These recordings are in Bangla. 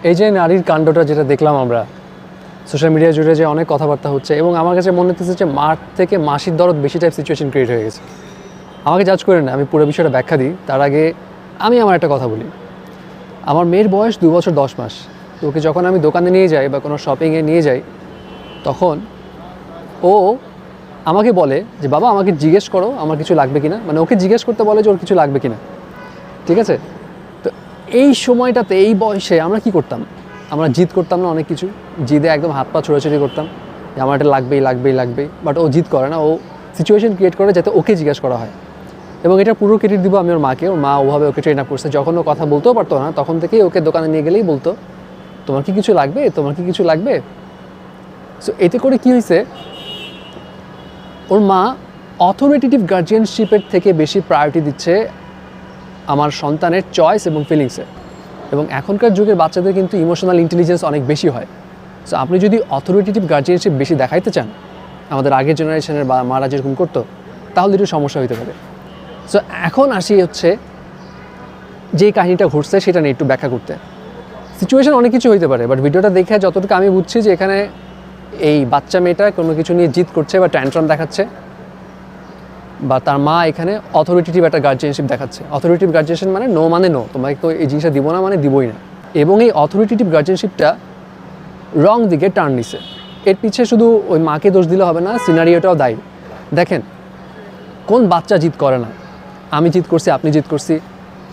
এই যে নারীর কাণ্ডটা যেটা দেখলাম আমরা সোশ্যাল মিডিয়া জুড়ে যে অনেক কথাবার্তা হচ্ছে এবং আমার কাছে মনে হচ্ছে যে মার থেকে মাসির দরদ বেশি টাইপ সিচুয়েশন ক্রিয়েট হয়ে গেছে। আমাকে জাজ করেন না, আমি পুরো বিষয়টা ব্যাখ্যা দিই। তার আগে আমি আমার একটা কথা বলি। আমার মেয়ের বয়স 2 বছর 10 মাস। তো ওকে যখন আমি দোকানে নিয়ে যাই বা কোনো শপিংয়ে নিয়ে যাই, তখন ও আমাকে বলে যে বাবা আমাকে জিজ্ঞেস করো আমার কিছু লাগবে কিনা, মানে ওকে জিজ্ঞেস করতে বলে যে ওর কিছু লাগবে কিনা। ঠিক আছে? তো এই সময়টাতে এই বয়সে আমরা কি করতাম? আমরা জিদ করতাম না অনেক কিছু, জিদে একদম হাত পা ছোড়াছুড়ি করতাম যে আমার এটা লাগবেই। বাট ও জিদ করে না, ও সিচুয়েশন ক্রিয়েট করে যাতে ওকে জিজ্ঞেস করা হয়। এবং এটা পুরো ক্রেডিট দিব আমি ওর মাকে। ওর মা ওভাবে ওকে ট্রেন আপ করছে। যখন ও কথা বলতেও পারতো না তখন থেকেই ওকে দোকানে নিয়ে গেলেই বলতো তোমার কি কিছু লাগবে। সো এতে করে কি হয়েছে, ওর মা অথরিটেটিভ গার্জিয়ানশিপের থেকে বেশি প্রায়োরিটি দিচ্ছে আমার সন্তানের চয়েস এবং ফিলিংসে। এবং এখনকার যুগের বাচ্চাদের কিন্তু ইমোশনাল ইন্টেলিজেন্স অনেক বেশি হয়। সো আপনি যদি অথরিটেটিভ গার্জিয়ানশিপ বেশি দেখাইতে চান, আমাদের আগের জেনারেশনের বা মারা যেরকম করতো, তাহলে একটু সমস্যা হতে পারে। সো এখন আসি হচ্ছে যে কাহিনীটা ঘটছে সেটা নিয়ে একটু ব্যাখ্যা করতে। সিচুয়েশন অনেক কিছু হইতে পারে, বাট ভিডিওটা দেখে যতটুকু আমি বুঝছি যে এখানে এই বাচ্চা মেয়েটা কোনো কিছু নিয়ে জিদ করছে বা ট্যান্ট্রাম দেখাচ্ছে, বা তার মা এখানে অথরিটেটিভ একটা গার্জিয়ানশিপ দেখাচ্ছে। অথরিটেটিভ গার্জিয়ানশিপ মানে নো, তোমাকে তো এই জিনিসটা দিব না মানে দিবই না। এবং এই অথরিটেটিভ গার্জিয়ানশিপটা রং দিকে টার্ন নিছে। এর পিছে শুধু ওই মাকে দোষ দিলে হবে না, সিনারিওটাও দায়ী। দেখেন, কোন বাচ্চা জিদ করে না? আমি জিদ করছি, আপনি জিদ করছি।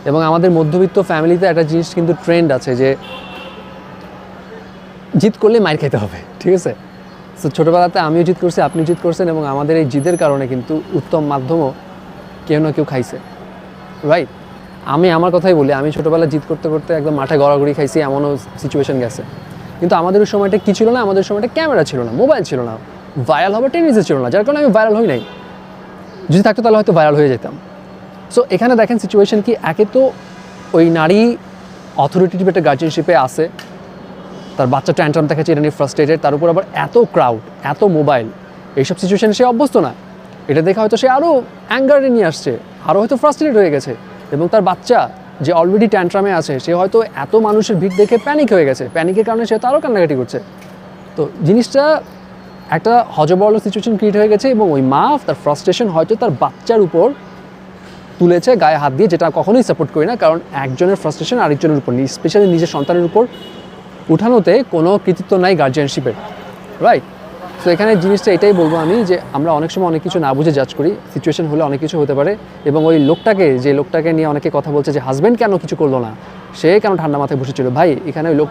এবং আমাদের মধ্যবিত্ত ফ্যামিলিতে একটা জিনিস কিন্তু ট্রেন্ড আছে যে জিদ করলে মাইর খেতে হবে, ঠিক আছে? সো ছোটোবেলাতে আমিও জিদ করছি, আপনি জিদ করছেন, এবং আমাদের এই জিদের কারণে কিন্তু উত্তম মাধ্যমও কেউ না কেউ খাইছে, রাইট? আমি আমার কথাই বলি, আমি ছোটোবেলা জিদ করতে করতে একদম মাঠে গড়াগড়ি খাইছি, এমনও সিচুয়েশন গেছে। কিন্তু আমাদের ওই সময়টা কী ছিল না? আমাদের সময়টা ক্যামেরা ছিল না, মোবাইল ছিল না, ভাইরাল হবার টেন্ডেন্সি ছিল না, যার কারণে আমি ভাইরাল হই নাই। যদি থাকতো তাহলে হয়তো ভাইরাল হয়ে যেতাম। সো এখানে দেখেন সিচুয়েশন কি, একে তো ওই নারী অথরিটেটিভ একটা গার্জিয়ানশিপে আসে, তার বাচ্চা ট্যান্ট্রাম দেখাচ্ছে, এটা নিয়ে ফ্রাস্ট্রেটেড, তার উপর আবার এত ক্রাউড, এত মোবাইল, এইসব সিচুয়েশনে সে অভ্যস্ত না। এটা দেখে হয়তো সে আরও অ্যাঙ্গারে নিয়ে আসছে, আরও হয়তো ফ্রাস্ট্রেটেড হয়ে গেছে। এবং তার বাচ্চা যে অলরেডি ট্যান্ট্রামে আছে, সে হয়তো এত মানুষের ভিড় দেখে প্যানিক হয়ে গেছে, প্যানিকের কারণে সে তো আরও কান্নাকাটি করছে। তো জিনিসটা একটা হজবরল সিচুয়েশন ক্রিয়েট হয়ে গেছে, এবং ওই মা তার ফ্রাস্ট্রেশন হয়তো তার বাচ্চার উপর তুলেছে গায়ে হাত দিয়ে, যেটা কখনোই সাপোর্ট করি না। কারণ একজনের ফ্রাস্ট্রেশন আরেকজনের উপর, স্পেশালি নিজের সন্তানের উপর উঠানোতে কোনো কৃতিত্ব নাই গার্জিয়ানশিপের, রাইট? তো এখানে জিনিসটা এটাই বলবো আমি, যে আমরা অনেক সময় অনেক কিছু না বুঝে জাজ করি। সিচুয়েশন হলে অনেক কিছু হতে পারে। এবং ওই লোকটাকে নিয়ে অনেকে কথা বলছে যে হাজব্যান্ড কেন কিছু করলো না, সে কেন ঠান্ডা মাথায় বসেছিল, ভাই এখানে ওই লোক